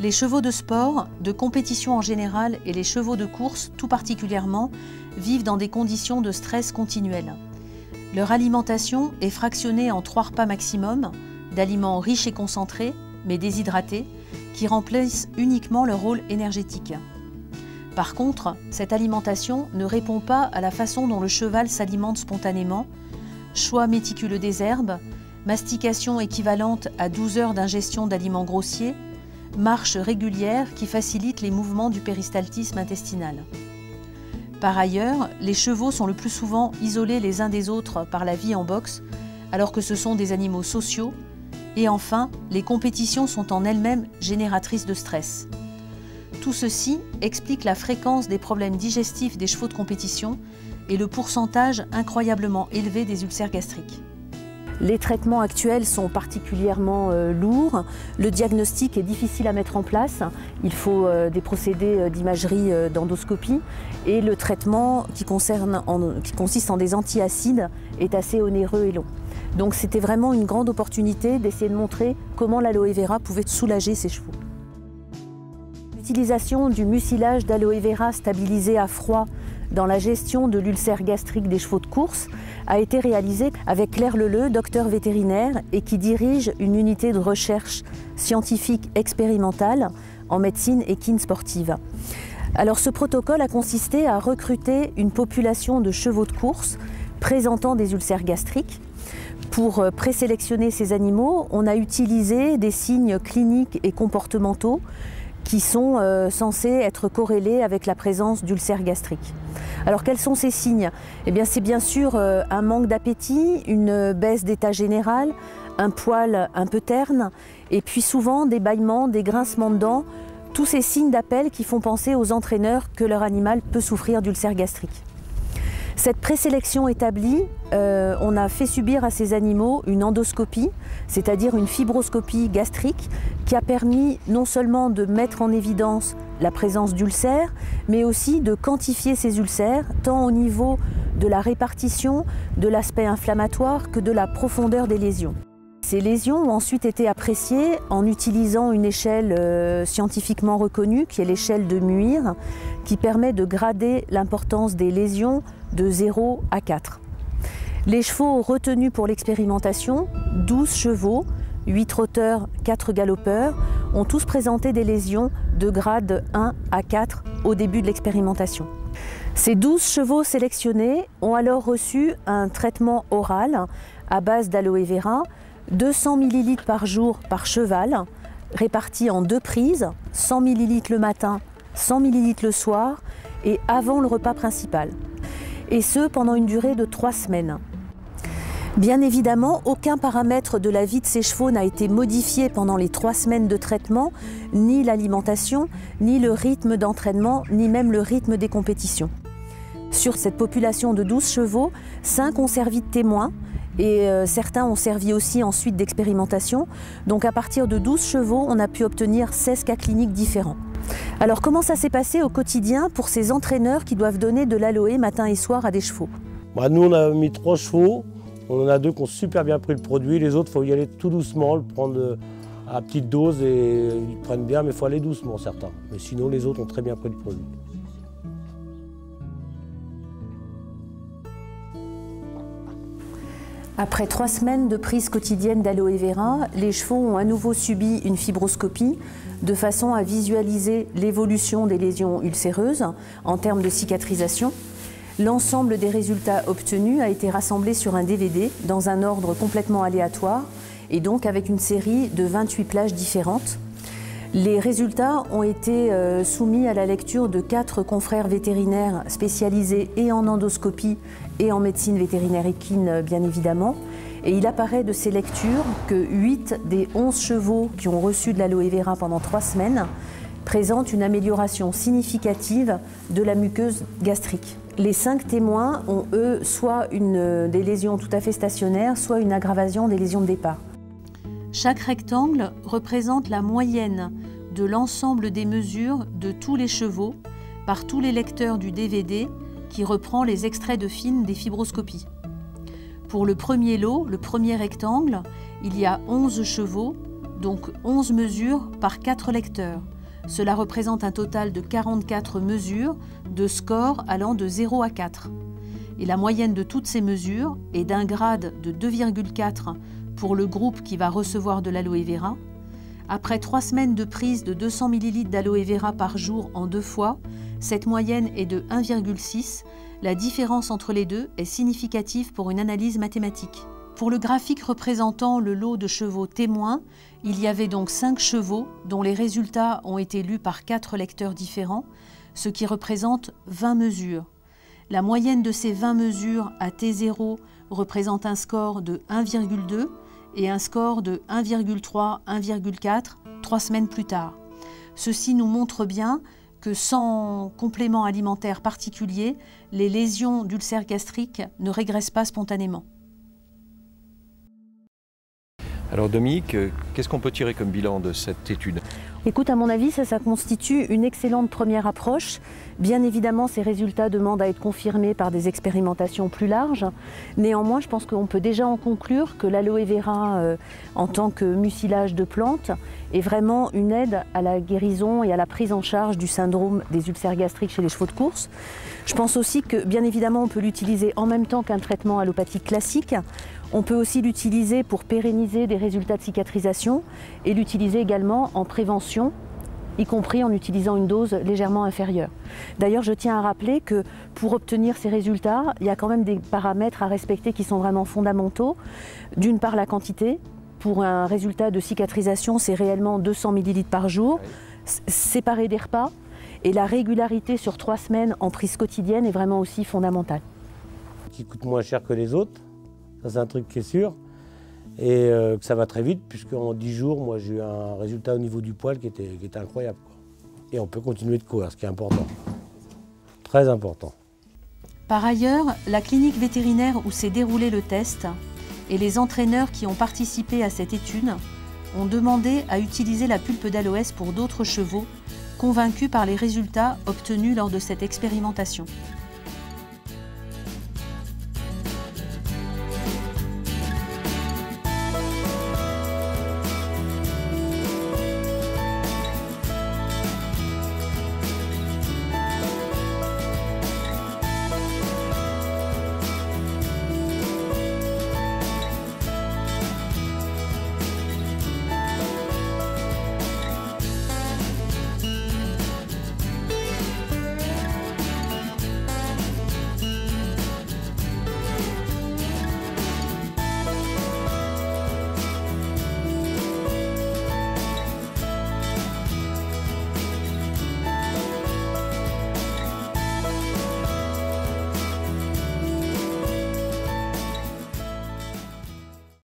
Les chevaux de sport, de compétition en général et les chevaux de course tout particulièrement vivent dans des conditions de stress continuel. Leur alimentation est fractionnée en 3 repas maximum, d'aliments riches et concentrés, mais déshydratés, qui remplissent uniquement leur rôle énergétique. Par contre, cette alimentation ne répond pas à la façon dont le cheval s'alimente spontanément, choix méticuleux des herbes, mastication équivalente à 12 heures d'ingestion d'aliments grossiers, marche régulière qui facilite les mouvements du péristaltisme intestinal. Par ailleurs, les chevaux sont le plus souvent isolés les uns des autres par la vie en boxe, alors que ce sont des animaux sociaux. Et enfin, les compétitions sont en elles-mêmes génératrices de stress. Tout ceci explique la fréquence des problèmes digestifs des chevaux de compétition et le pourcentage incroyablement élevé des ulcères gastriques. Les traitements actuels sont particulièrement lourds. Le diagnostic est difficile à mettre en place. Il faut des procédés d'imagerie d'endoscopie et le traitement qui consiste en des antiacides est assez onéreux et long. Donc c'était vraiment une grande opportunité d'essayer de montrer comment l'aloe vera pouvait soulager ces chevaux. L'utilisation du mucilage d'aloe vera stabilisé à froid dans la gestion de l'ulcère gastrique des chevaux de course a été réalisée avec Claire Leleu, docteur vétérinaire et qui dirige une unité de recherche scientifique expérimentale en médecine équine sportive. Alors ce protocole a consisté à recruter une population de chevaux de course présentant des ulcères gastriques. Pour présélectionner ces animaux, on a utilisé des signes cliniques et comportementaux qui sont censés être corrélés avec la présence d'ulcères gastriques. Alors quels sont ces signes? Eh bien c'est bien sûr un manque d'appétit, une baisse d'état général, un poil un peu terne et puis souvent des bâillements, des grincements de dents, tous ces signes d'appel qui font penser aux entraîneurs que leur animal peut souffrir d'ulcères gastriques. Cette présélection établie, on a fait subir à ces animaux une endoscopie, c'est-à-dire une fibroscopie gastrique qui a permis non seulement de mettre en évidence la présence d'ulcères, mais aussi de quantifier ces ulcères, tant au niveau de la répartition, de l'aspect inflammatoire que de la profondeur des lésions. Ces lésions ont ensuite été appréciées en utilisant une échelle scientifiquement reconnue, qui est l'échelle de Muir, qui permet de grader l'importance des lésions de 0 à 4. Les chevaux retenus pour l'expérimentation, 12 chevaux, 8 trotteurs, 4 galopeurs, ont tous présenté des lésions de grade 1 à 4 au début de l'expérimentation. Ces 12 chevaux sélectionnés ont alors reçu un traitement oral à base d'aloe vera, 200 ml par jour par cheval, répartis en 2 prises, 100 ml le matin, 100 ml le soir et avant le repas principal. Et ce pendant une durée de 3 semaines. Bien évidemment, aucun paramètre de la vie de ces chevaux n'a été modifié pendant les 3 semaines de traitement, ni l'alimentation, ni le rythme d'entraînement, ni même le rythme des compétitions. Sur cette population de 12 chevaux, 5 ont servi de témoins et certains ont servi aussi ensuite d'expérimentation. Donc à partir de 12 chevaux, on a pu obtenir 16 cas cliniques différents. Alors comment ça s'est passé au quotidien pour ces entraîneurs qui doivent donner de l'aloe matin et soir à des chevaux? Nous on a mis 3 chevaux, on en a 2 qui ont super bien pris le produit, les autres il faut y aller tout doucement, le prendre à petite dose et ils prennent bien, mais il faut aller doucement certains. Mais sinon les autres ont très bien pris le produit. Après 3 semaines de prise quotidienne d'aloe vera, les chevaux ont à nouveau subi une fibroscopie de façon à visualiser l'évolution des lésions ulcéreuses en termes de cicatrisation. L'ensemble des résultats obtenus a été rassemblé sur un DVD dans un ordre complètement aléatoire et donc avec une série de 28 plages différentes. Les résultats ont été soumis à la lecture de 4 confrères vétérinaires spécialisés et en endoscopie et en médecine vétérinaire équine bien évidemment. Et il apparaît de ces lectures que 8 des 11 chevaux qui ont reçu de l'aloe vera pendant 3 semaines présentent une amélioration significative de la muqueuse gastrique. Les 5 témoins ont eux soit des lésions tout à fait stationnaires, soit une aggravation des lésions de départ. Chaque rectangle représente la moyenne de l'ensemble des mesures de tous les chevaux par tous les lecteurs du DVD qui reprend les extraits de films des fibroscopies. Pour le premier lot, le premier rectangle, il y a 11 chevaux, donc 11 mesures par 4 lecteurs. Cela représente un total de 44 mesures de score allant de 0 à 4. Et la moyenne de toutes ces mesures est d'un grade de 2,4 pour le groupe qui va recevoir de l'aloe vera. Après 3 semaines de prise de 200 ml d'aloe vera par jour en 2 fois, cette moyenne est de 1,6. La différence entre les deux est significative pour une analyse mathématique. Pour le graphique représentant le lot de chevaux témoins, il y avait donc 5 chevaux dont les résultats ont été lus par 4 lecteurs différents, ce qui représente 20 mesures. La moyenne de ces 20 mesures à T0 représente un score de 1,2 et un score de 1,3, 1,4 3 semaines plus tard. Ceci nous montre bien que sans complément alimentaire particulier, les lésions d'ulcères gastriques ne régressent pas spontanément. Alors Dominique, qu'est-ce qu'on peut tirer comme bilan de cette étude? Écoute, à mon avis, ça constitue une excellente première approche. Bien évidemment, ces résultats demandent à être confirmés par des expérimentations plus larges. Néanmoins, je pense qu'on peut déjà en conclure que l'aloe vera, en tant que mucilage de plantes, est vraiment une aide à la guérison et à la prise en charge du syndrome des ulcères gastriques chez les chevaux de course. Je pense aussi que, bien évidemment, on peut l'utiliser en même temps qu'un traitement allopathique classique. On peut aussi l'utiliser pour pérenniser des résultats de cicatrisation et l'utiliser également en prévention, y compris en utilisant une dose légèrement inférieure. D'ailleurs, je tiens à rappeler que pour obtenir ces résultats, il y a quand même des paramètres à respecter qui sont vraiment fondamentaux. D'une part, la quantité. Pour un résultat de cicatrisation, c'est réellement 200 ml par jour, séparé des repas. Et la régularité sur 3 semaines en prise quotidienne est vraiment aussi fondamentale. Qui coûte moins cher que les autres, ça c'est un truc qui est sûr. Et que ça va très vite, puisqu'en 10 jours, moi j'ai eu un résultat au niveau du poil qui était incroyable, quoi. Et on peut continuer de courir, ce qui est important. Très important. Par ailleurs, la clinique vétérinaire où s'est déroulé le test et les entraîneurs qui ont participé à cette étude ont demandé à utiliser la pulpe d'aloès pour d'autres chevaux, convaincus par les résultats obtenus lors de cette expérimentation.